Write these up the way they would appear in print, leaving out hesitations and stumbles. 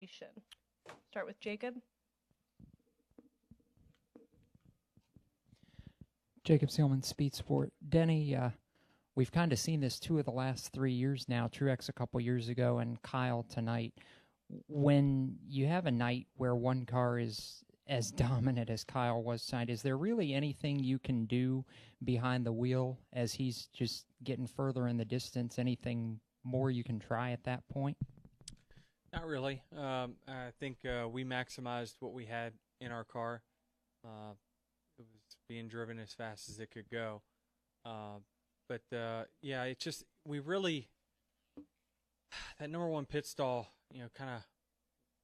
situation. Start with Jacob. Jacob Seelman, Speed Sport. Denny, we've kind of seen this 2 of the last 3 years now, Turex a couple years ago and Kyle tonight. When you have a night where one car is as dominant as Kyle was tonight, is there really anything you can do behind the wheel as he's just getting further in the distance? Anything more you can try at that point? Not really. I think we maximized what we had in our car. It was being driven as fast as it could go. But yeah, it's just we really that number 1 pit stall, kind of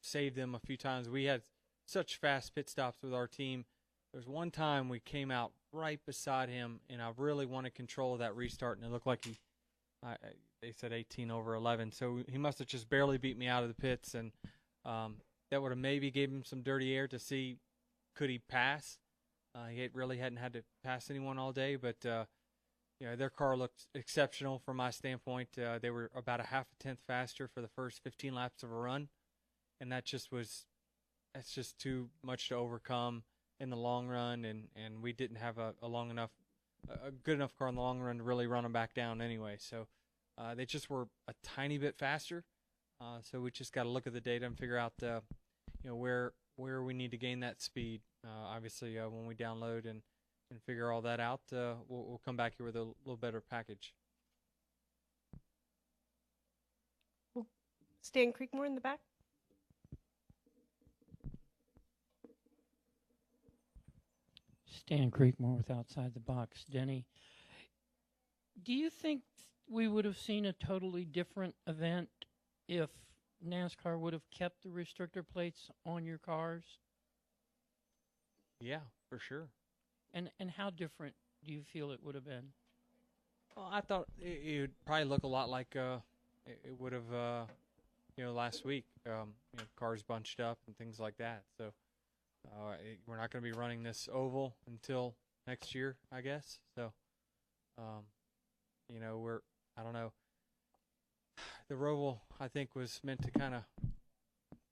saved them a few times. We had such fast pit stops with our team. There was one time we came out right beside him, and I really wanted control of that restart, and it looked like they said 18 over 11, so he must have just barely beat me out of the pits, and that would have maybe gave him some dirty air to see could he pass. He really hadn't had to pass anyone all day, but their car looked exceptional from my standpoint. They were about a half a tenth faster for the first 15 laps of a run, and that's just too much to overcome in the long run, and we didn't have a good enough car in the long run to really run them back down anyway. So they just were a tiny bit faster. So we just got to look at the data and figure out where we need to gain that speed. Obviously, when we download and figure all that out, we'll come back here with a little better package. Stan Creekmore in the back. Stan Creekmore with Outside the Box. Denny, do you think we would have seen a totally different event if NASCAR would have kept the restrictor plates on your cars? Yeah, for sure. And how different do you feel it would have been? Well, I thought it would probably look a lot like it would have, last week. Cars bunched up and things like that. So we're not going to be running this oval until next year, I guess. So, I don't know. The Roval, I think, was meant to kind of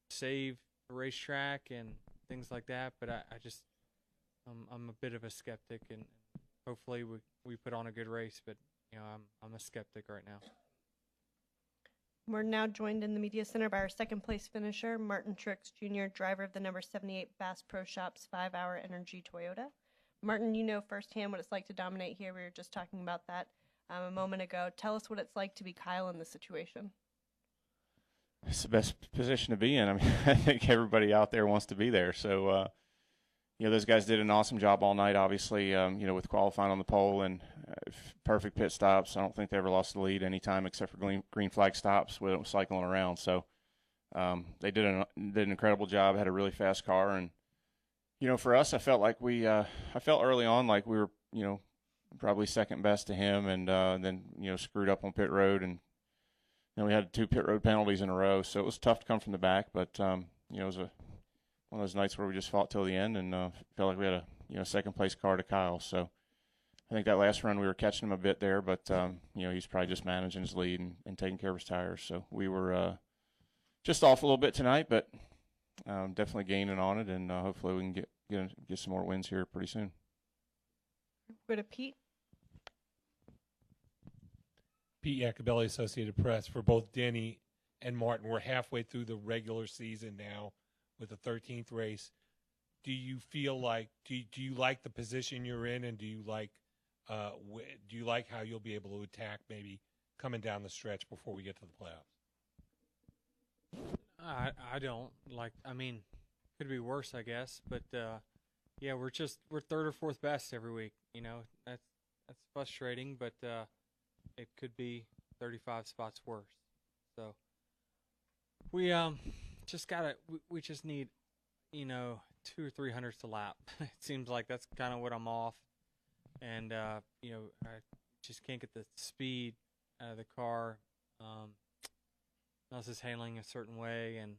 save the racetrack and things like that, but I'm a bit of a skeptic, and hopefully we put on a good race, but I'm a skeptic right now. We're now joined in the media center by our second place finisher, Martin Truex Jr., driver of the number 78 Bass Pro Shops 5-Hour Energy Toyota. Martin, you know firsthand what it's like to dominate here. We were just talking about that a moment ago. Tell us what it's like to be Kyle in this situation. It's the best position to be in. I mean, I think everybody out there wants to be there. So, those guys did an awesome job all night, obviously, with qualifying on the pole and perfect pit stops. I don't think they ever lost the lead any time except for green flag stops when it was cycling around. So they did an incredible job, had a really fast car. And, for us, I felt like I felt early on like we were, probably second best to him, and then, screwed up on pit road. And we had 2 pit road penalties in a row. So it was tough to come from the back, but, it was one of those nights where we just fought till the end and felt like we had a second place car to Kyle. So I think that last run we were catching him a bit there, but he's probably just managing his lead and taking care of his tires. So we were just off a little bit tonight, but definitely gaining on it, and hopefully we can get some more wins here pretty soon. Go to Pete. Pete Iacobelli, Associated Press. For both Denny and Martin, we're halfway through the regular season now with the 13th race. Do you feel like do you like the position you're in, and do you like how you'll be able to attack maybe coming down the stretch before we get to the playoffs? I don't like. I mean, could be worse, I guess. But yeah, we're 3rd or 4th best every week. That's frustrating, but it could be 35 spots worse. So we we just need 200 or 300 to lap. It seems like that's kind of what I'm off, and I just can't get the speed out of the car. Unless it's handling a certain way, and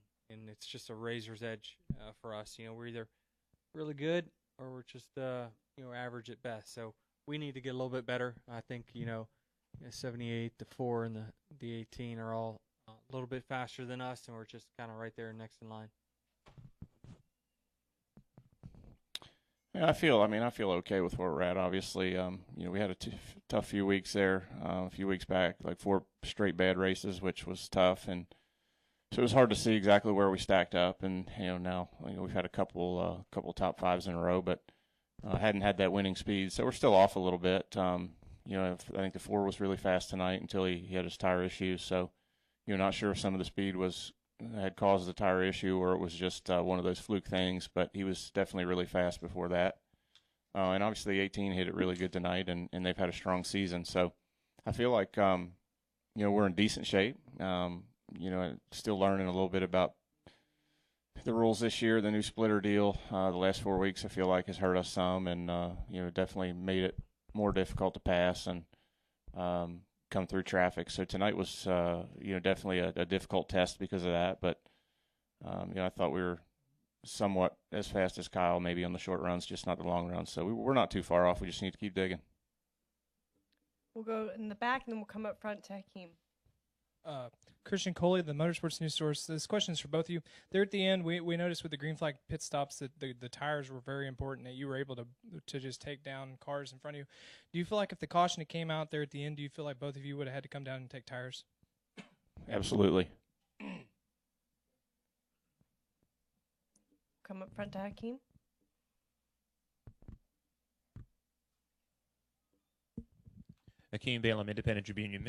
it's just a razor's edge for us. We're either really good or we're just average at best. So we need to get a little bit better. I think 78, the 4, and the 18 are all little bit faster than us, and we're just kind of right there next in line. Yeah, I feel okay with where we're at. Obviously, we had a tough few weeks there, a few weeks back, like 4 straight bad races, which was tough, and so it was hard to see exactly where we stacked up. And now we've had a couple top 5s in a row, but hadn't had that winning speed, so we're still off a little bit. I think the 4 was really fast tonight until he had his tire issues. So, not sure if some of the speed had caused the tire issue or it was just one of those fluke things, but he was definitely really fast before that. And obviously 18 hit it really good tonight, and they've had a strong season. So I feel like, we're in decent shape. Still learning a little bit about the rules this year, the new splitter deal. The last 4 weeks I feel like has hurt us some, and, definitely made it more difficult to pass and come through traffic. So tonight was, definitely a difficult test because of that. But, I thought we were somewhat as fast as Kyle, maybe on the short runs, just not the long runs. So we're not too far off. We just need to keep digging. We'll go in the back, and then we'll come up front to Hakeem. Christian Coley, the Motorsports News Source. This question is for both of you. There at the end, we noticed with the green flag pit stops that the tires were very important, that you were able to just take down cars in front of you. Do you feel like if the caution had came out there at the end, do you feel like both of you would have had to come down and take tires? Absolutely. Come up front to Hakeem. Akeem Balaam, Independent Tribune. You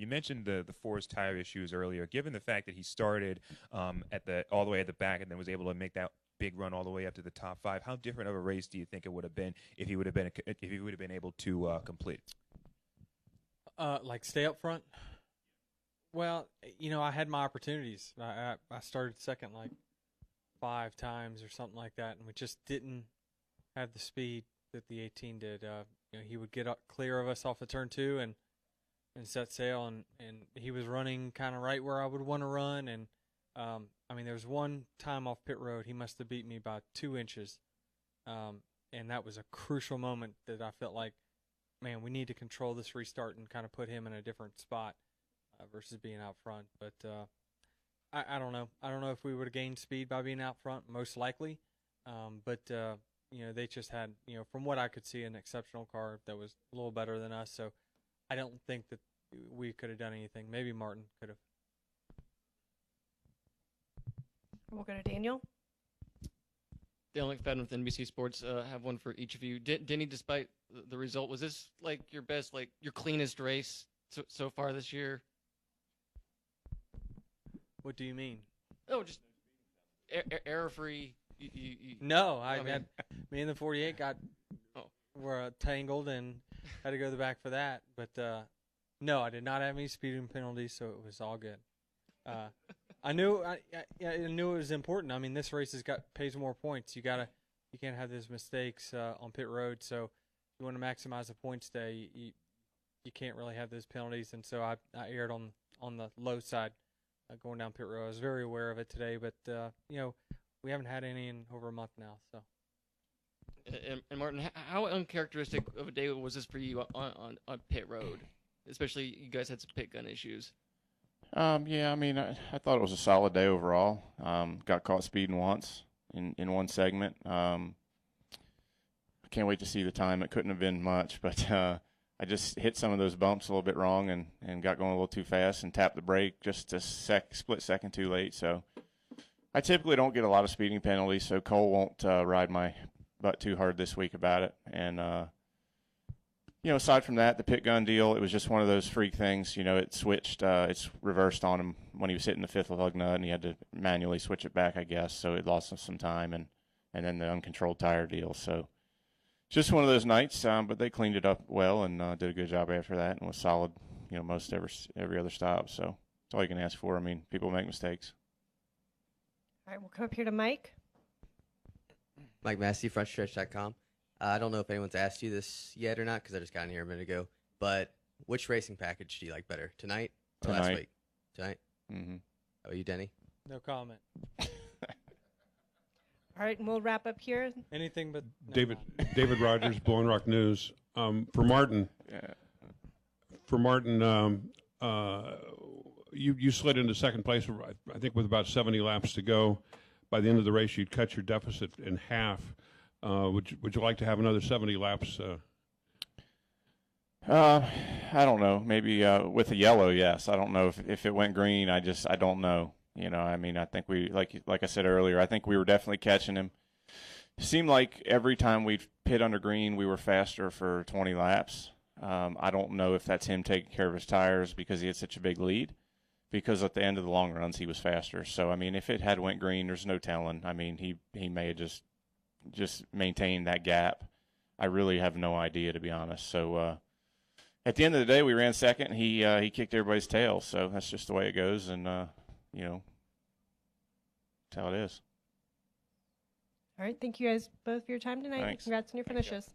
mentioned the forced tire issues earlier. Given the fact that he started all the way at the back and then was able to make that big run all the way up to the top 5, how different of a race do you think it would have been if he would have been able to complete? Like stay up front. Well, I had my opportunities. I started second like 5 times or something like that, and we just didn't have the speed that the 18 did. He would get clear of us off of turn 2 and set sail, and he was running kind of right where I would want to run. And there was one time off pit road he must have beat me by 2 inches, and that was a crucial moment that I felt like, man, we need to control this restart and kind of put him in a different spot versus being out front. But I don't know. I don't know if we would have gained speed by being out front, most likely. But they just had, from what I could see, an exceptional car that was a little better than us. So I don't think that we could have done anything. Maybe Martin could have. We'll go to Daniel. Daniel McFadden with NBC Sports. Have one for each of you. Denny, despite the result, was this like your best, like your cleanest race so far this year? What do you mean? Oh, just error-free. No, me and the 48 were tangled and had to go to the back for that. But no, I did not have any speeding penalties, so it was all good. I knew it was important. I mean, this race pays more points. You can't have those mistakes on pit road. So if you want to maximize the points day, you can't really have those penalties. And so I erred on the low side going down pit road. I was very aware of it today, but we haven't had any in over a month now. So. And Martin, how uncharacteristic of a day was this for you on pit road? Especially you guys had some pit gun issues. I thought it was a solid day overall. Got caught speeding once in one segment. I can't wait to see the time. It couldn't have been much, but I just hit some of those bumps a little bit wrong and got going a little too fast and tapped the brake just a split second too late. So I typically don't get a lot of speeding penalties, so Cole won't ride my butt too hard this week about it. And aside from that, the pit gun deal, it was just one of those freak things. It switched, it's reversed on him when he was hitting the 5th lug nut, and he had to manually switch it back, I guess. So it lost him some time, and then the uncontrolled tire deal. So just one of those nights, but they cleaned it up well and did a good job after that and was solid, most every other stop. So that's all you can ask for. I mean, people make mistakes. All right, we'll come up here to Mike. Mike Massey, frontstretch.com. I don't know if anyone's asked you this yet or not because I just got in here a minute ago, but which racing package do you like better, tonight or last week? Tonight? Mm-hmm. How about you, Denny? No comment. All right, and we'll wrap up here. Anything but David Rogers, Blowing Rock News. For Martin, you slid into second place, I think, with about 70 laps to go. By the end of the race, you'd cut your deficit in half. Would you like to have another 70 laps? I don't know. Maybe with the yellow, yes. I don't know if it went green. I don't know. You know, I mean, I think we like I said earlier. I think we were definitely catching him. It seemed like every time we pit under green, we were faster for 20 laps. I don't know if that's him taking care of his tires because he had such a big lead. Because at the end of the long runs, he was faster. So I mean, if it had went green, there's no telling. I mean, he may have just maintained that gap. I really have no idea, to be honest. So at the end of the day, we ran second. He kicked everybody's tail. So that's just the way it goes, and you know, that's how it is. All right. Thank you guys both for your time tonight. Thanks. Congrats on your finishes.